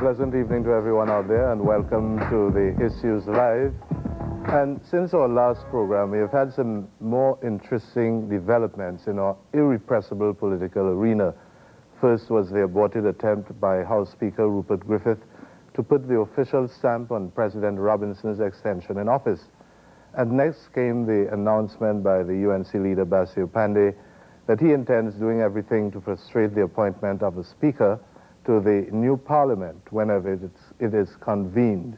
pleasant evening to everyone out there, and welcome to the Issues Live. And since our last program, we have had some more interesting developments in our irrepressible political arena. First was the aborted attempt by House Speaker Rupert Griffith to put the official stamp on President Robinson's extension in office. And next came the announcement by the UNC leader Bassirou Pandey that he intends doing everything to frustrate the appointment of a speaker to the new parliament whenever it is convened.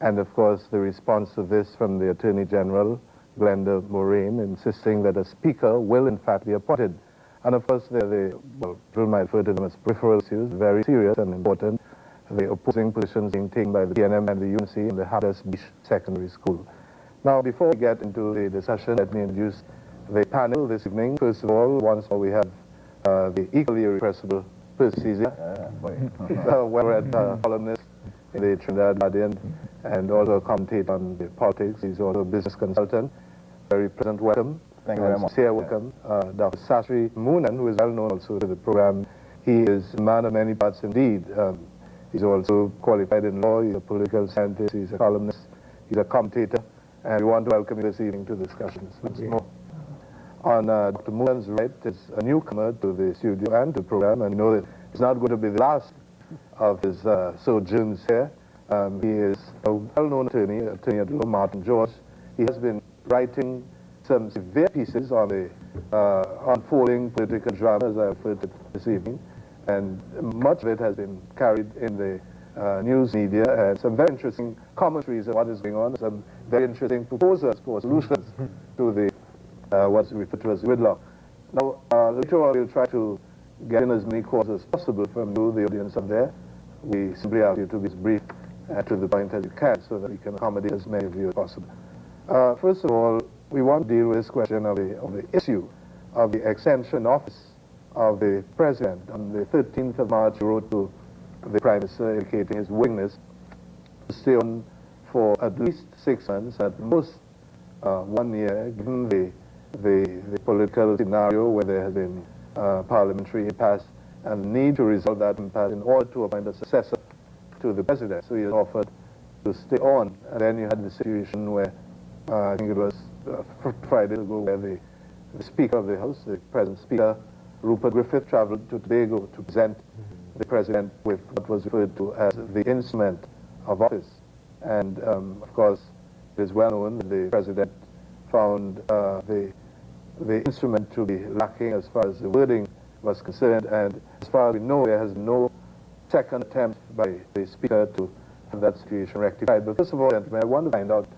And of course, the response to this from the Attorney General, Glenda Moraine, insisting that a speaker will in fact be appointed. And of course, people might refer to them as peripheral issues, very serious and important, the opposing positions being taken by the PNM and the UNC in the Hatteras Beach Secondary School. Now, before we get into the discussion, let me introduce the panel this evening. First of all, once more we have the equally irrepressible Percy Ceasay, well-read columnist in the Trinidad Guardian and also a commentator on the politics. He's also a business consultant. Very pleasant welcome. Thank you very much. Sincere welcome. Dr. Sastry Moonan, who is well known also to the program. He is a man of many parts indeed. He's also qualified in law. He's a political scientist. He's a columnist. He's a commentator. And we want to welcome you this evening to discussions once more. On Dr. Moonan's right is a newcomer to the studio and the program, and you know that it's not going to be the last of his sojourns here. He is a well-known attorney at law, Martin George. He has been writing some severe pieces on the unfolding political drama, as I referred to this evening, and much of it has been carried in the news media, and some very interesting commentaries on what is going on, some very interesting proposals for solutions to the what's referred to as gridlock. Now, later on, we'll try to get in as many calls as possible from you, the audience up there. We simply ask you to be as brief and to the point as you can so that we can accommodate as many of you as possible. First of all, we want to deal with this question of the issue of the extension office of the President. On the 13th of March, he wrote to the Prime Minister indicating his willingness to stay on for at least 6 months, at most 1 year, given the political scenario where there has been parliamentary impasse and the need to resolve that impasse in order to appoint a successor to the President. So he has offered to stay on. And then you had the situation where, I think it was Friday ago, where the Speaker of the House, the present Speaker, Rupert Griffith, traveled to Tobago to present the President with what was referred to as the instrument of office. And of course, it is well known that the President found the instrument to be lacking as far as the wording was concerned, and as far as we know, there has no second attempt by the Speaker to have that situation rectified. But first of all, gentlemen, I want to find out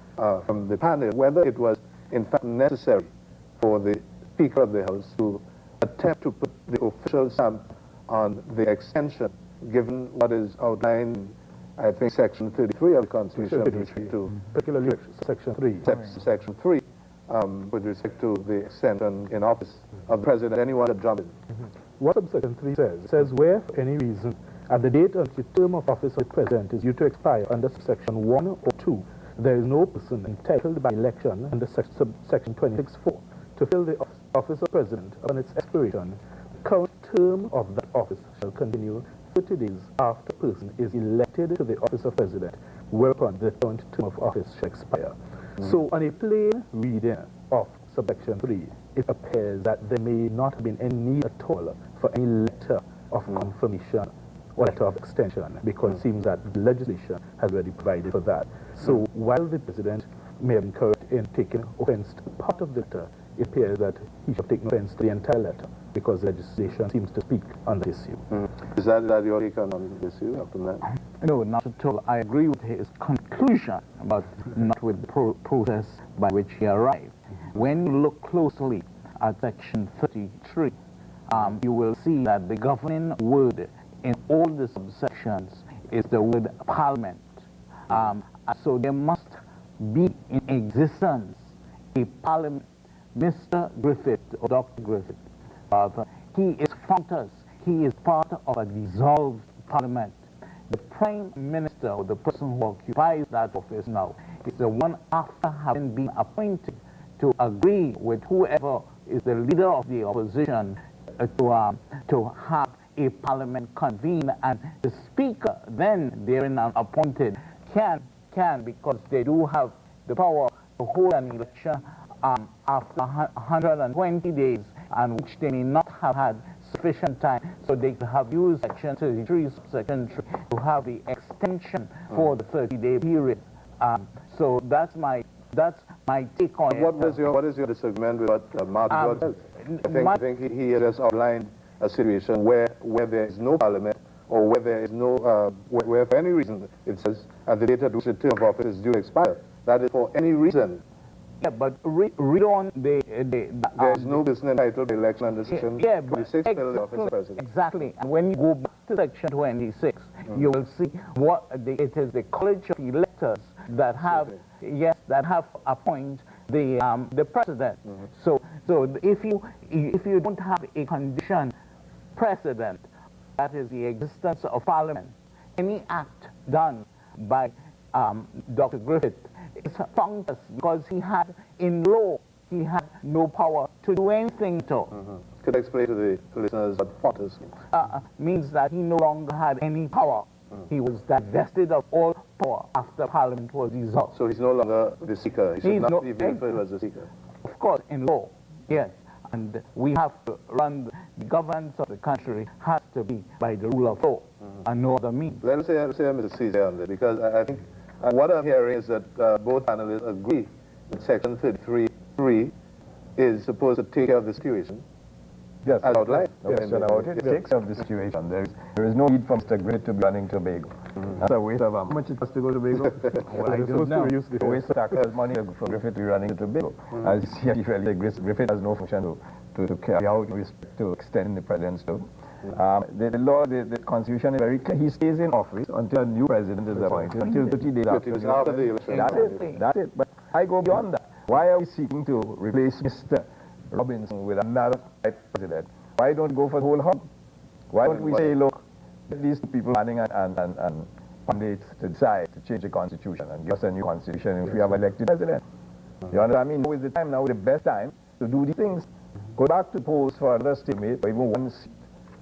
from the panel whether it was in fact necessary for the Speaker of the House to attempt to put the official stamp on the extension, given what is outlined in, I think, Section 33 of the Constitution, particularly Section 3. Section 3. With respect to the extension in office of the President. Anyone to jump in? What subsection 3 says? It says, where for any reason, at the date of the term of office of the President is due to expire under Section 1 or 2, there is no person entitled by election under Section 26(4) to fill the office of President upon its expiration. The current term of that office shall continue 30 days after a person is elected to the office of President, whereupon the current term of office shall expire. So on a plain reading of subsection 3, it appears that there may not have been any need at all for any letter of confirmation or letter of extension, because it seems that the legislation has already provided for that. So while the President may have encouraged in taking offense to part of the letter, it appears that he should take no offense to the entire letter, because the legislation seems to speak on the issue. Is that your take on this issue, Dr. Mann? No, not at all. I agree with his conclusion, but not with the process by which he arrived. When you look closely at Section 33, you will see that the governing word in all the subsections is the word Parliament. So there must be in existence a Parliament. Mr. Griffith, or Dr. Griffith, he is functus. He is part of a dissolved Parliament. The Prime Minister, or the person who occupies that office now, is the one after having been appointed to agree with whoever is the leader of the opposition to have a parliament convene, and the speaker then therein appointed can, because they do have the power to hold an election after 120 days, and which they may not have had sufficient time, so they have used Section 33, Section 3 to have the extension for the 30-day period. So that's my take on it. What is your disagreement with what Mark George said? I think he has outlined a situation where there is no parliament, or where there is no, where for any reason it says at the date at which the term of office is due to expire. That is for any reason. Yeah, but read on there is no person entitled to election under Section 26 of the office of president. Exactly. And when you go back to Section 26, you will see what it is the College of Electors that have that have appoint the president. So if you don't have a condition precedent, that is the existence of parliament, any act done by Dr. Griffith is fungus, because he had no power to do anything at all. Could I explain to the listeners what fungus means? Means that he no longer had any power. He was divested of all power after Parliament was dissolved. So he's no longer the Speaker. He should not be referred to as the Speaker. Of course, in law, yes. And we have to run the governance of the country has to be by the rule of law and no other means. Let me say Mr. Cesar on that, because I think what I'm hearing is that both panelists agree that Section 33(3) is supposed to take care of the situation. Yes, as outlined. No question about it. It takes care of the situation. There is no need for Mr. Griffith to be running Tobago. That's a waste of how much it costs to go to Tobago. Well, I don't know. A waste of taxpayers' money for Griffith to be running to Tobago. As you see, really, Griffith has no function to carry out with respect to extending the president's term. The law, the Constitution is very clear. He stays in office until a new president is appointed, until 30 days after the election. That's it. But I go beyond that. Why are we seeking to replace Mr. Robinson with another type president? Why don't we go for the whole hog? Why don't we say, look, these people planning and pundits to decide to change the Constitution and give us a new Constitution if we have elected president? You understand? I mean, now is the time, now is the best time to do these things. Go back to polls for another stalemate, or even one seat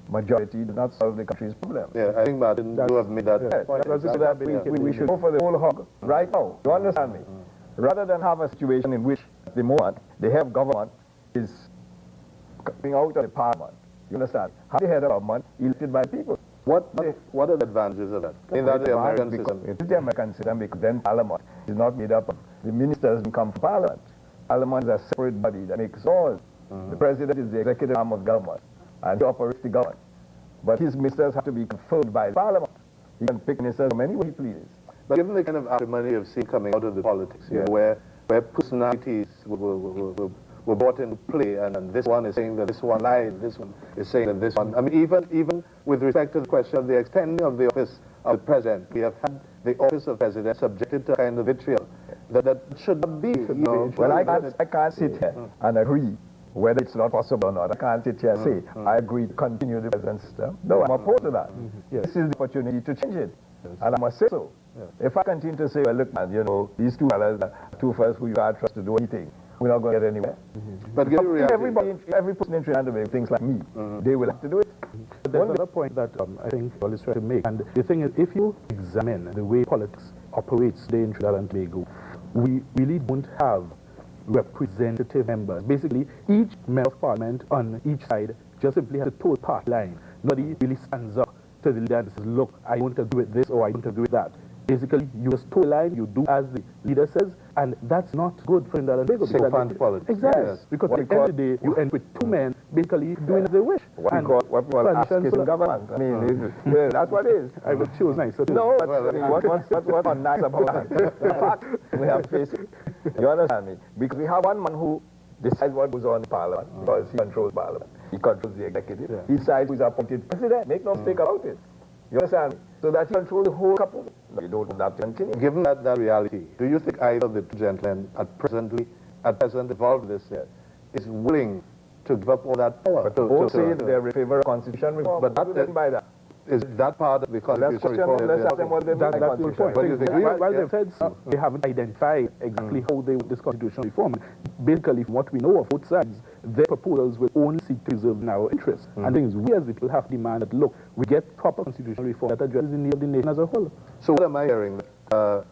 majority does not solve the country's problem. Yeah, I think Martin, you have made that point. We should go for the whole hog right now. You understand me? Rather than have a situation in which, at the moment, the head of government is coming out of the parliament. You understand? How the head of government elected by people. What are the advantages of that? In that the American system. It is the American system, because then parliament is not made up of the ministers who come from parliament. Parliament is a separate body that makes all. The president is the executive arm of government, and he operates the government. But his ministers have to be confirmed by parliament. He can pick ministers from anywhere he pleases. But given the kind of acrimony of seen coming out of the politics here, where personalities were brought into play, and this one is saying that this one lied, this one is saying that this one. I mean, even with respect to the question of the extending of the office of the president, we have had the office of president subjected to a kind of vitriol that should not be. Well, I can't sit here and agree whether it's not possible or not. I can't sit here and say, I agree to continue the present system. No, I'm opposed to that. This is the opportunity to change it. And I must say so. If I continue to say, well, look, man, you know, these two fellas who you can't trust to do anything, we're not going to get anywhere. But every person in Trinidad will things like me. They will have to do it. But there's another point that I think Paul is trying to make. And the thing is, if you examine the way politics operates today in Trinidad and Tobago, we really don't have representative members. Basically, each member of parliament on each side just simply has a toe party line. Nobody really stands up to the leader and says, look, I don't agree with this or I don't agree with that. Basically, you just toe line, you do as the leader says, and that's not good for Trinidad and Tobago. Sycophant politics. Exactly. Yes. Because at the end of the day, you end with two men basically doing as they wish. What we call asking government. I mean, that's what it is. I will choose nice. No, but what's not nice about that? The fact we have faced it. You understand me? Because we have one man who decides what goes on in Parliament, because he controls Parliament. He controls the executive. He decides who is appointed president. Make no mistake about it. You understand me? So that he controls the whole couple. No, you don't want that to continue. Given that reality, do you think either of the two gentlemen at present involved in this is willing to give up all that power? But both say they're in favor of constitution reform. But what do they mean by that? Is that part of the constitution reform? Let's ask them what they mean by constitution. What do you think? Well, they've said so. They haven't identified exactly how they want this constitutional reform. Basically, from what we know of both sides, their proposals will only seek to preserve narrow interests. And things we as the people have demanded that, look, we get proper constitutional reform that addresses the need of the nation as a whole. So what am I hearing?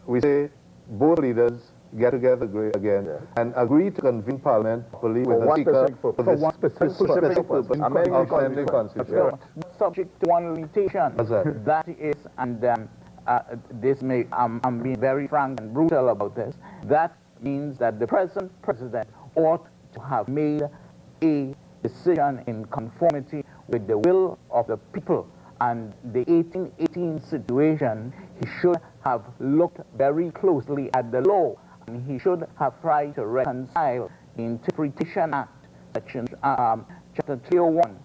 We say both leaders get together again and agree to convene Parliament properly with the Speaker for one specific purpose. amending Constitution. Subject to one limitation. What's that? That is, and this may, I'm being very frank and brutal about this, that means that the present president ought to have made a decision in conformity with the will of the people. And the 1818 situation, he should have looked very closely at the law, and he should have tried to reconcile the Interpretation Act, section, chapter 301,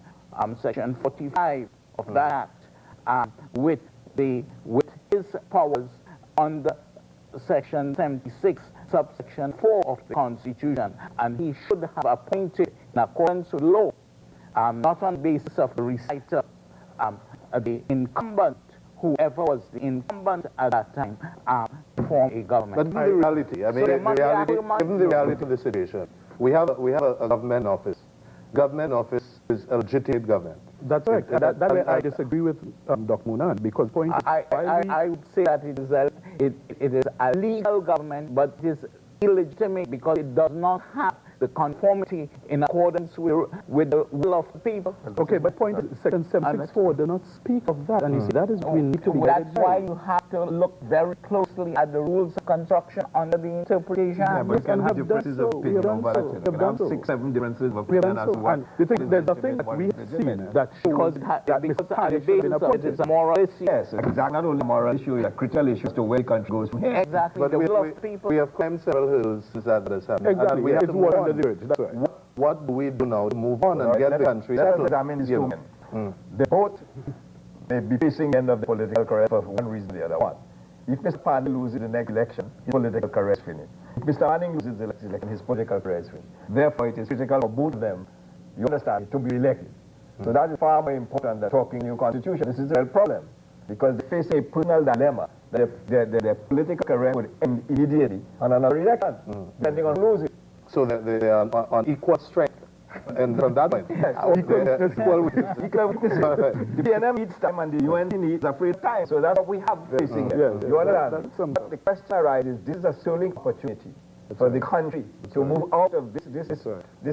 section 45 of that act, with his powers under section 76, subsection 4 of the Constitution, and he should have appointed in accordance with law, not on the basis of the reciter, the incumbent, whoever was the incumbent at that time, to form a government. But given the reality, I mean, given the reality of the situation, we have a government office. Government office is a legitimate government. That's right. That's why I disagree with Dr. Munand, because point is, I would say that it is a legal government, but it is illegitimate because it does not have the conformity in accordance with the will of the people. Okay, but point is, section 764 does not speak of that, and you see, that is we need to be That's why you have to look very closely at the rules of construction under the Interpretation Act. Yeah, but you can have differences of opinion over that. You can have 6, 7 differences of opinion as to what. And the thing, there's nothing that we have seen that shows that at the basis of it is a moral issue. Yes, exactly. Not only a moral issue, it's a critical issue as to where the country goes from here. Exactly. But the will of the people. we have climbed several hurdles since that has happened. exactly. We have It's to water move under the on. bridge. That's right. What do we do now to move on and get the country Let us settled? examine these two men. They both may be facing the end of the political career for one reason or the other. One, if Mr. Pandey loses the next election, his political career is finished. If Mr. Manning loses the next election, his political career is finished. Therefore, it is critical for both of them, you understand, to be elected. So that is far more important than talking new constitution. This is a real problem, because they face a personal dilemma that their political career would end immediately on another election, depending on losing. So that they are on equal strength. And from that point, Equal witness. The PNM needs time and the UNC needs a free time. So that's what we have facing here. You understand? But the question arises, this is a sterling opportunity for the country to move out of this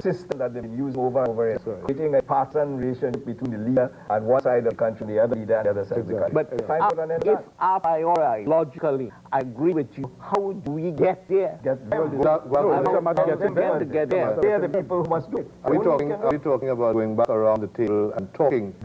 system that they've been using over and over again, creating a partisan relationship between the leader and one side of the country, the other leader and the other side of the country. But if a priori, logically, I agree with you, how do we get there? Get They are the people who must do it. Are we talking about going back around the table and talking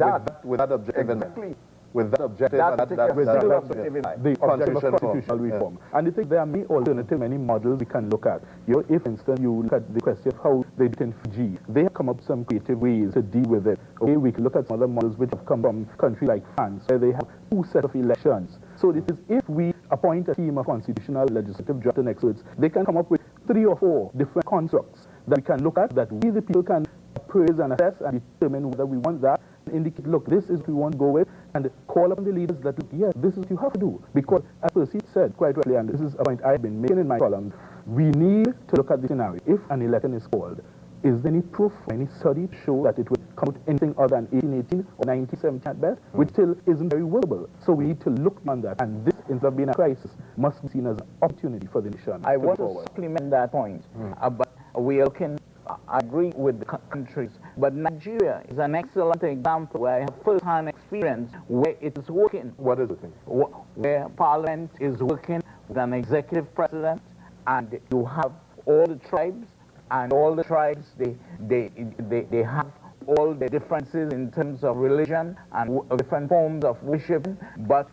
with that objective in mind? Exactly. With that objective That and particular objective in mind. The objective of Constitutional constitutional reform. reform. And I think there are many alternative, many models we can look at. You know, if, for instance, you look at the question of how they did in Fiji, they have come up with some creative ways to deal with it. Okay, we can look at some other models which have come from countries like France, where they have 2 sets of elections. So it is, if we appoint a team of constitutional, legislative, judges and experts, they can come up with 3 or 4 different constructs that we can look at, that we the people can appraise and assess and determine whether we want that, indicate, look, this is what we want to go with, and call upon the leaders that, yes, this is what you have to do. Because, as Percy said quite rightly, and this is a point I've been making in my columns, we need to look at the scenario. If an election is called, is there any proof, any study to show that it would come out anything other than 1818 or 1917 at best, which still isn't very workable? So we need to look beyond that, and this, instead of being a crisis, must be seen as an opportunity for the nation. I want to supplement that point, but we can agree with the countries. But Nigeria is an excellent example where I have first-hand experience where it is working. What is the thing? Where Parliament is working with an executive president, and you have all the tribes, and all the tribes, they have all the differences in terms of religion and different forms of worship, but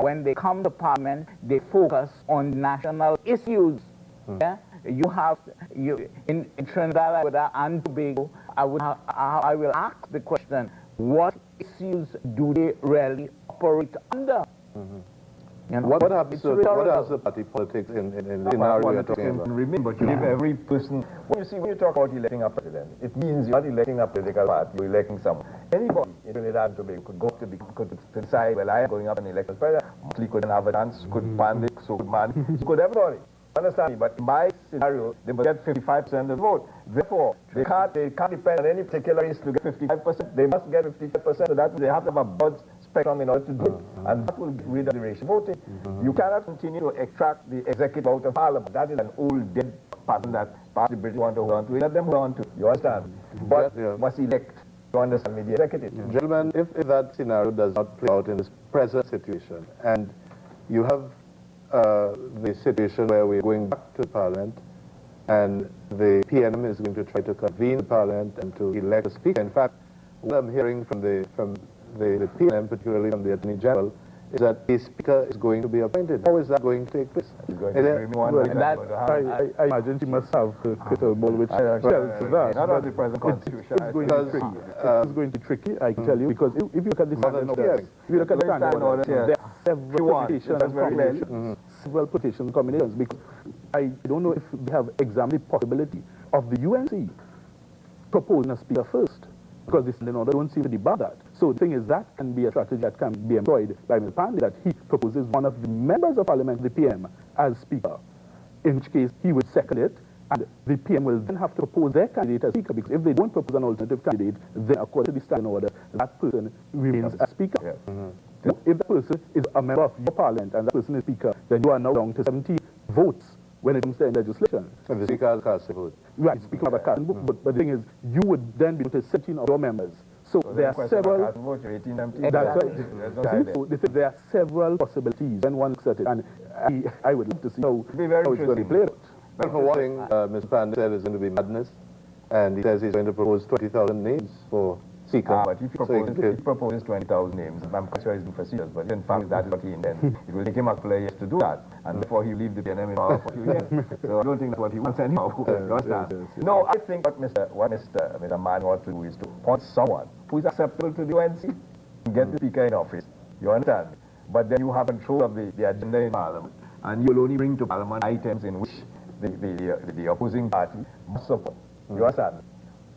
when they come to Parliament, they focus on national issues. Yeah? You have in Trinidad and Tobago. I will ask the question: what issues do they really operate under? You know, What happens to party politics in the scenario you're talking about? Remember, to give every person, when you talk about electing a president, it means you're not electing a political party, you're electing someone. Anybody in Trinidad and Tobago could decide, well, I am going up and elect as president. Motley could have a chance, could Pandey, so could Manning, so could everybody. Understand me? But in my scenario, they must get 55% of the vote. Therefore, they can't depend on any particular race to get 55%. They must get 55%. So that they have to have a broad spectrum in order to do it. And that will rid of the racial voting. You cannot continue to extract the executive out of parliament. That is an old dead pattern that perhaps the British want to hold on to. Let them hold on to. You understand? But must elect. You understand me? The executive. Gentlemen, if that scenario does not play out in this present situation, and you have the situation where we're going back to Parliament, and the PNM is going to try to convene the Parliament and to elect a speaker. In fact, what I'm hearing from the PNM, particularly from the Attorney General, is that a speaker is going to be appointed. How is that going to take place? He's going to bring one. I imagine she must have a crystal ball which tells that. Not on the present constitution. It's going to be tricky. It's going to be tricky, I can tell you, because if you look at the standing order, if you look at the standing order, there are several permutations and combinations. Several permutations and combinations, because I don't know if we have examined the possibility of the UNC proposing a speaker first, because the standing order don't seem to debug that. So the thing is, that can be a strategy that can be employed by Mr. Pandey, that he proposes one of the members of Parliament, the PM, as speaker, in which case he would second it, and the PM will then have to propose their candidate as speaker, because if they don't propose an alternative candidate, then according to the standing order, that person remains as speaker. Yeah. Now, if that person is a member of your Parliament and that person is speaker, then you are now down to 70 votes when it comes to legislation. And the speaker has cast a vote. Right, speaking of a casting vote, but the thing is, you would then be able to 17 of your members. So there are several. There are several possibilities when one looks at it, and I would like to see how it's going to be played out. Well, for one thing, Mr. Pandey said it's going to be madness, and he says he's going to propose 20,000 names for speaker. But if he proposes 20,000 names, I'm quite sure he's being facetious, but in fact that is what he intends. It will take him a couple of years to do that, and before he leave the PNM in power for a few years. So I don't think that's what he wants anyhow. No, I think what Mr. Mann ought to do is to appoint someone who is acceptable to the UNC and get the speaker in office. You understand? But then you have control of the agenda in Parliament, and you will only bring to Parliament items in which the opposing party must support. You understand?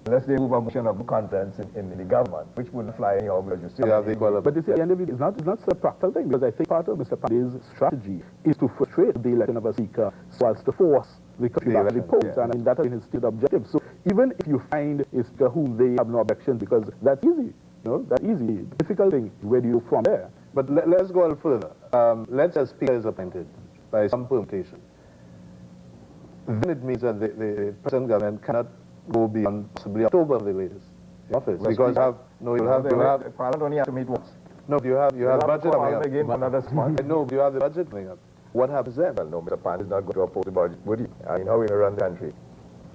Unless they move a motion of confidence in the government, which wouldn't fly anyhow, because you still have the equality. But you see, at the end of it, it's not a practical thing, because I think part of Mr. Pandey's strategy is to frustrate the election of a speaker so as to force the country back to the polls, and I mean, that has been his stated objective. So even if you find a speaker whom they have no objection, because that's easy, that's easy. The difficult thing, where do you from there? But let's go a little further. Let's say a speaker is appointed by some permutation. Then it means that the present government cannot go beyond possibly October the latest in office, because Parliament only have to meet once. No, you have budget coming up. Again for another month. No, you have the budget coming up. What happens then? Well, no, Mr. Pandey is not going to oppose the budget, would he? I mean, how are we going to run the country?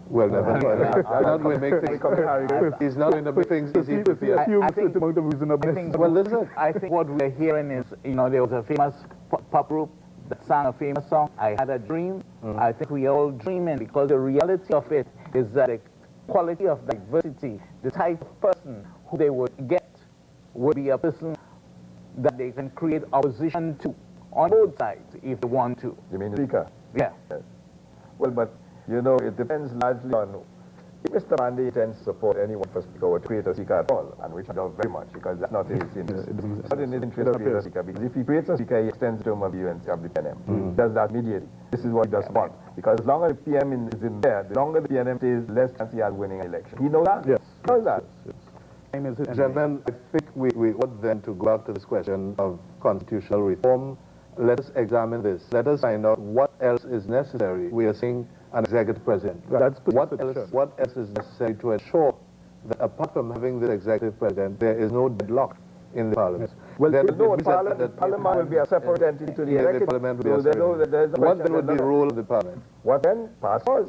Well, never mind. He's not going to make things. He's not going to make things easy to fear. I think what we're hearing is, there was a famous pop group that sang a famous song, I Had a Dream. I think we are all dreaming, because the reality of it is that the quality of diversity, the type of person who they would get would be a person that they can create opposition to on both sides if they want to. You mean the speaker? Yeah. Yes. Well, but, it depends largely on if Mr. Pandey intends to support anyone for speaker or to create a speaker at all, and which I doubt very much, because that's not in his interest. It's not in his interest to create a speaker, because if he creates a speaker, he extends the term of the UNC of the PNM. He does that immediately. This is what he does want. Because as long as the PM is in there, the longer the PNM stays, the less chance he has winning an election. He knows that? Yes. He knows that. Gentlemen, I think we ought then to go back to this question of constitutional reform. Let us examine this. Let us find out what else is necessary. We are seeing an executive president. What else is necessary to ensure that apart from having the executive president, there is no deadlock in the Parliament? Well, the Parliament will be a separate entity to the executive. The Parliament will be what then would be the role of the Parliament? What then? Pass laws.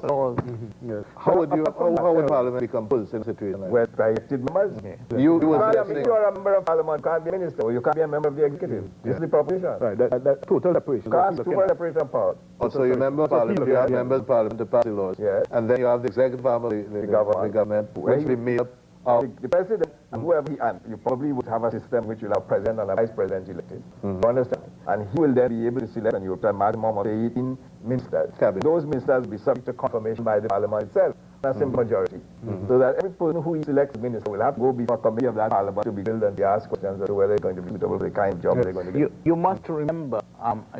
How would Parliament become pulse in a situation like that? With elected members. If you are a member of Parliament, you can't be a minister, or you can't be a member of the executive. This is the proposition. Right, that total separation. Total separation of power. Also, you member of Parliament, you have members of Parliament to pass the laws, and then you have the executive arm of the government, which will be made up of the president, and whoever he and you probably would have a system which will have president and a vice president elected. You understand? And he will then be able to select, and you have a maximum of 18 ministers. Cabinet. Those ministers will be subject to confirmation by the parliament itself, a simple majority. So that every person who he selects as minister will have to go before a committee of that parliament to be billed and be asked questions as to whether it's going to be suitable for the kind of job they're going to do. You must remember,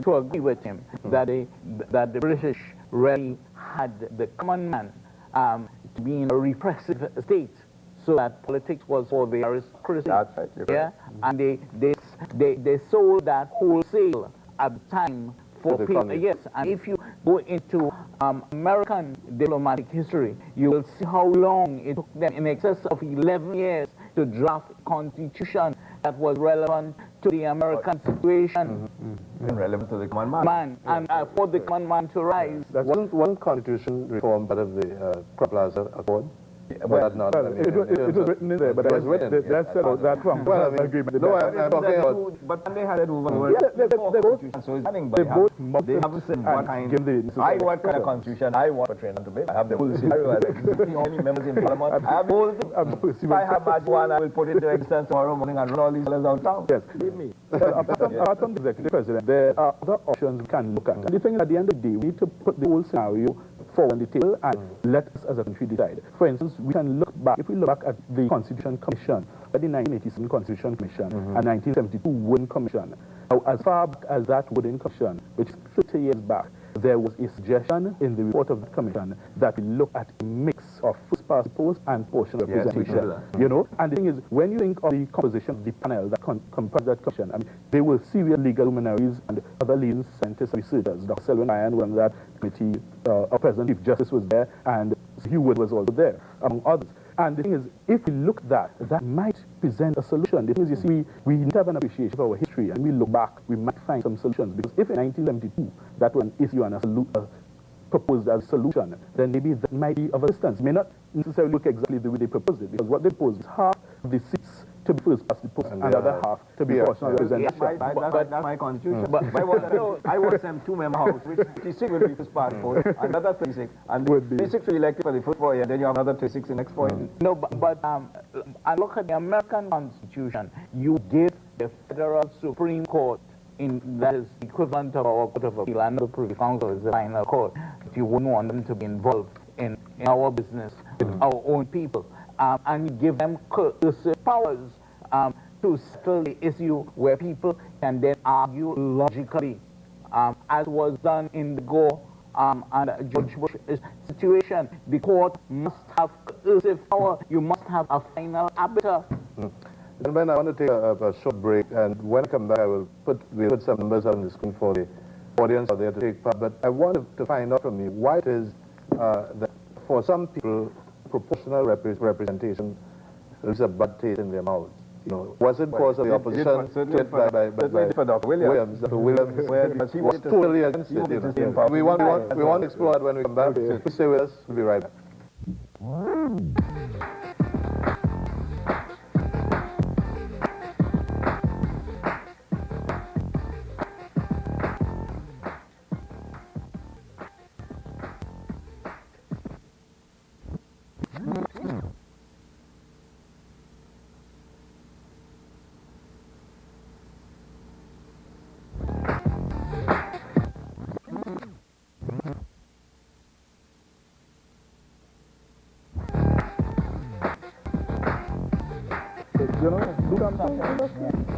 to agree with him, that the British really had the common man to be in a repressive state, so that politics was for the aristocracy. That's right, you're Yeah, correct. and they sold that wholesale at the time for the people. economy. Yes, and if you go into American diplomatic history, you will see how long it took them, in excess of 11 years, to draft a constitution that was relevant to the American situation. And relevant to the common man. And for the common man to rise. Wasn't one constitution reform part of the Crop Plaza Accord? Well, Was that not? Well, I mean, it was written in there, but it was written. that's that Trump Well, I mean, agreement. no, I'm talking about. But they had it over. Yeah, they both- So it's running they by both hand. They haven't said and what kind. give the necessary I want kind of constitution. I want for training to be. I have the whole scenario. How many members in parliament? I have the whole thing. If I have that one, I will put it into existence tomorrow morning and run all these letters out town. Yes. Believe me. Apart from the executive president, there are other options we can look at. And the thing is, at the end of the day, we need to put the whole scenario forward on the table and let us as a country decide. For instance, we can look back, if we look back at the Constitution Commission, the 1987 Constitution Commission and 1972 Wooden Commission. Now, as far back as that Wooden Commission, which is 50 years back, there was a suggestion in the report of the commission that we look at a mix of first past the post and proportional Yes, we should do representation. that. You know, and the thing is, when you think of the composition of the panel that comprised that commission, I mean, they were serious legal luminaries and other leading scientists and researchers. Dr. Selwyn Ryan was on that committee, our President Chief Justice was there, and Hugh Wood was also there, among others. And the thing is, if we look at that might present a solution. The thing is, you see, we need to have an appreciation for our history, and we look back, we might find some solutions. Because if in 1972 that was an issue and proposed as a solution, then maybe that might be of assistance. It may not necessarily look exactly the way they proposed it, because what they proposed is half of the seats to be first past the post and the other half to be proportional representation. That's my constitution. But I want them two-member house, which 36 will be first past post, another 36, and Would be. 36 will elected for the first 4 years, then you have another 36 in the next 4 years. No, but I look at the American Constitution. You give the federal Supreme Court, that is equivalent of our Court of Appeal, and the Privy Council is the final court. You wouldn't want them to be involved in our business with our own people. And you give them coercive powers to settle the issue where people can then argue logically, as was done in the Gore and George Bush situation. The court must have coercive power. You must have a final arbiter. Gentlemen, I want to take a short break, and when I come back, we'll put some numbers on the screen for the audience out there to take part. But I wanted to find out from you why it is that for some people, proportional representation leaves a bad taste in their mouths. You know, was it because of the opposition to it by for Dr. Williams. Dr. Williams was totally against it. You know. We want to explore it when we come back. Please stay with us. We'll be right back.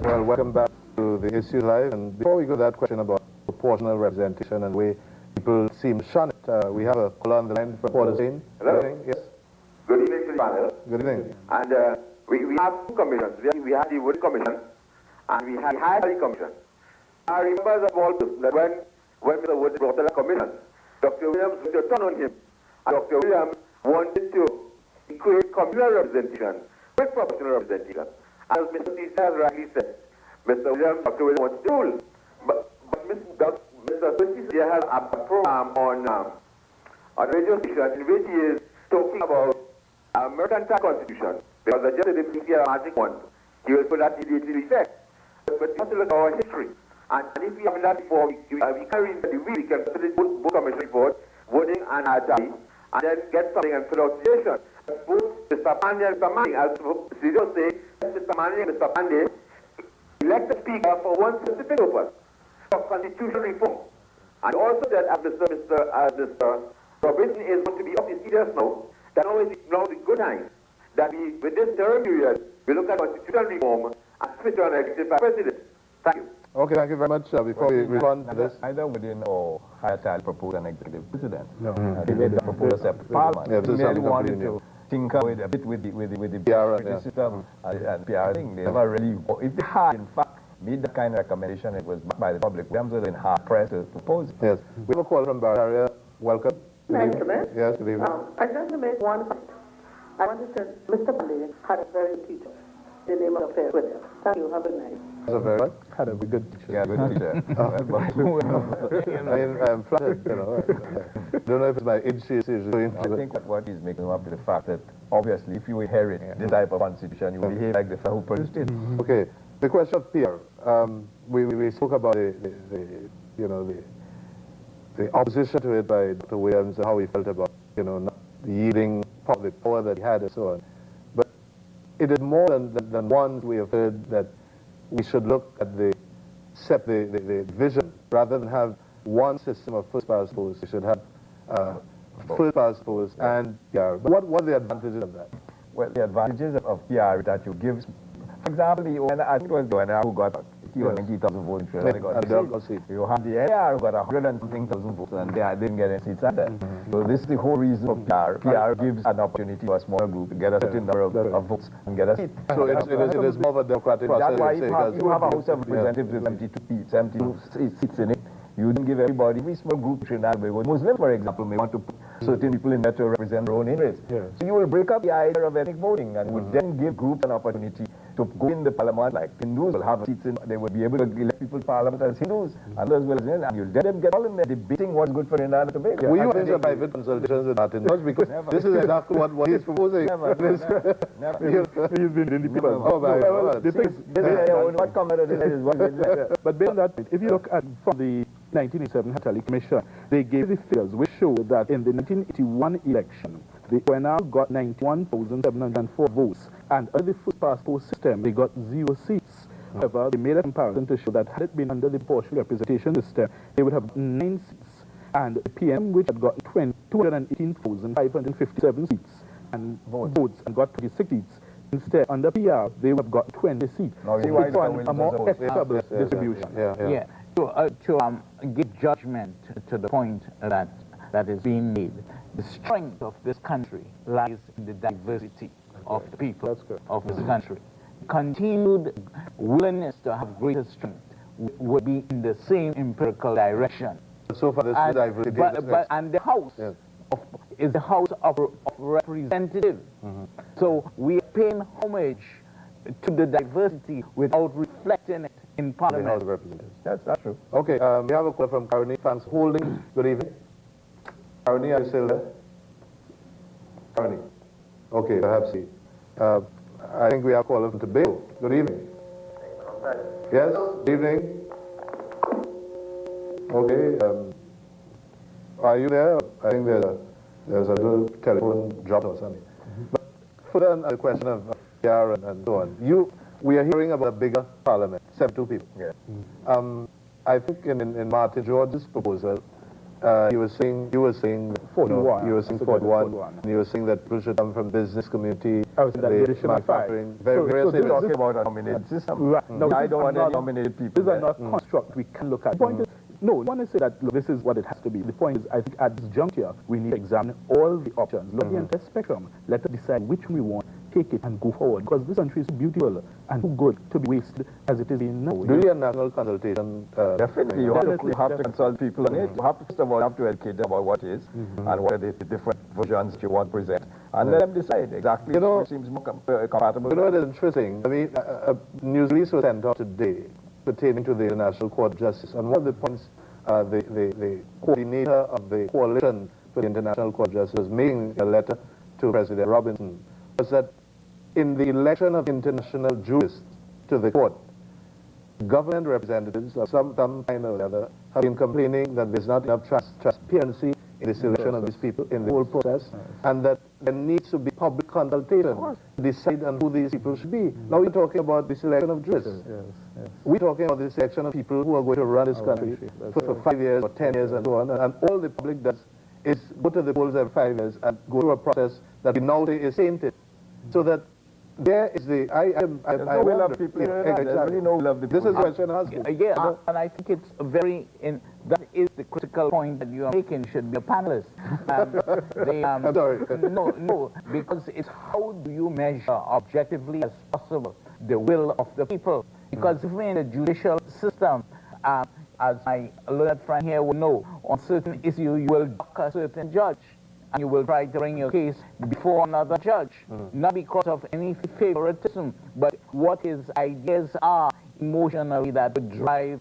Well, welcome back to the Issue Live. And before we go to that question about proportional representation and the way people seem to shun it, we have a caller on the line from Port of Spain. Hello. Good evening. Yes. Good evening to the panel. Good evening. And we have two commissions. We had the Wood Commission and we had the High Valley Commission. I remember as well that when Mr. Wood brought the commission, Dr. Williams took a turn on him. And Dr. Williams wanted to create communal representation with proportional representation. As Mr. Tisa has rightly said, Mr. Dr. Williams wants to rule. But Mr. Tisa has a program on a radio station in which he is talking about American Constitution, because the judge didn't see a magic one. He will put that immediately in effect. But we have to look at our history. And if we have that before, we can read the week, we can put it both commission report, voting and time, and then get something and fill out station. Both Mr. Pandey and Mr. Manning, as Cesar say, Mr. Manning and Mr. Pandey elect the speaker for one specific purpose. of constitutional reform. And also that as Mr. Robinson is going to be up his ears now, that now is the good time that we, with this term period, we look at constitutional reform and switch on executive president. Thank you. Okay, thank you very much. Before we respond to this. Either within or higher propose an executive president. No. They made the proposal separate parliament. Yeah, this is They something wanted completely to tinker with a bit with the PR, PR system and PR thing. They never really, if they had in fact made that kind of recommendation, it was backed by the public. We have in hard press to propose it. Yes. We have a call from Barry. Welcome. Good evening. Gentlemen, Yes, good evening. I just want to make one point. I wanted to, Mr. Pandey had a very good teacher. The name of the affair with him. Thank you. Have a night. That's a very good. Had a good teacher. Yeah, good teacher. I mean, I'm flattered, you know. I don't know if it's my age she is doing. I think what is making up to the fact that obviously if you inherit this type of constitution, you will behave like the fellow who produced it. Okay, the question of PR. We spoke about the opposition to it by Dr. Williams and how he felt about not yielding the power that he had and so on. But it is more than once we have heard that we should look at the vision rather than have one system of first past post. We should have first past post and PR. But what are the advantages of that? Well, the advantages of PR is that you give, for example, I think it was the NR who got 90,000 votes. You have the NR who got 100 and something thousand votes, and they didn't get any seats either. So this is the whole reason for PR. PR gives an opportunity for a smaller group to get a certain number of votes and get a seat. So it is more of a democratic process. That's why you have a House of Representatives with 72 seats in it. You didn't give everybody, every small group should not be. Muslims, for example, may want to put certain people in there to represent their own interests. Yes. So you will break up the idea of ethnic voting and would then give groups an opportunity to go in the parliament like Hindus will have seats in, they will be able to elect people to parliament as Hindus, and as well as and you'll let them get all in there debating what's good for Trinidad and Tobago. Will you arrange a private consultations with Martin? Because this is exactly what he's proposing. Never. He's been really people. What comment on this is what But beyond that, if you look at from the 1987 Hatali Commission, they gave the figures which show that in the 1981 election, the ONR got 91,704 votes, and under the first past post system, they got 0 seats. However, they made a comparison to show that had it been under the proportional representation system, they would have 9 seats, and the PM, which had got 218,557 seats and votes and got 26 seats. Instead, under PR, they would have got 20 seats. No, So it's a more equitable distribution. Yeah. To give judgment to the point that is being made, the strength of this country lies in the diversity of the people of this country. Continued willingness to have greater strength would be in the same empirical direction. So far, this And, diversity. and the House is the House of Representatives. So we are paying homage to the diversity without reflecting it in the House Parliament. of Representatives. That's true. Okay, we have a call from Karuni. Thanks for holding. Good evening. Karuni, are you still there? Karuni. Okay, perhaps he. I think we have a call from Tobago. Good evening. Yes, good evening. Okay, are you there? I think there's a little telephone drop or something. But further on the question of PR and so on, we are hearing about a bigger parliament, 72 people. Yeah. I think in Martin George's proposal, you were saying 41. You were saying 41. And you were saying that people should come from business community, I was in that the additional 5. manufacturing, So various this areas. Talking about a nominated system. Right. No, I these don't are want any not- nominated people. These are not construct we can look at. The point is, no, I want to say that look, this is what it has to be. The point is, I think at this juncture, we need to examine all the options, look at the entire spectrum. Let us decide which one we want, take it and go forward. Because this country is beautiful and too good to be wasted as it is in now. Do you need a national consultation? Definitely, you have to consult people on it. You have to, first of all, have to educate them about what it is and what are the different versions that you want to present. And let them decide exactly what seems more compatible. You know what is interesting? I mean, a news release was sent out today pertaining to the International Court of Justice. And one of the points the coordinator of the coalition for the International Court of Justice was making a letter to President Robinson was that in the election of international jurists to the court, government representatives of some kind or other have been complaining that there's not enough transparency in the selection of these people, in the whole process, and that there needs to be public consultation to decide on who these people should be. Now we're talking about the selection of jurists. We're talking about the selection of people who are going to run this country for 5 years or 10 years and so on, and all the public does is go to the polls every 5 years and go through a process that we now say is tainted. So that there is the, There's no will of the people. There's really no will of the people. This is the question I'm asking. Yeah, and I think it's that is the critical point that you are making. Should be a panelist. I'm sorry. No, because it's how do you measure objectively as possible the will of the people? Because even in the judicial system, as my learned friend here will know, on certain issues you will dock a certain judge, and you will try to bring your case before another judge, not because of any favoritism, but what his ideas are emotionally that would drive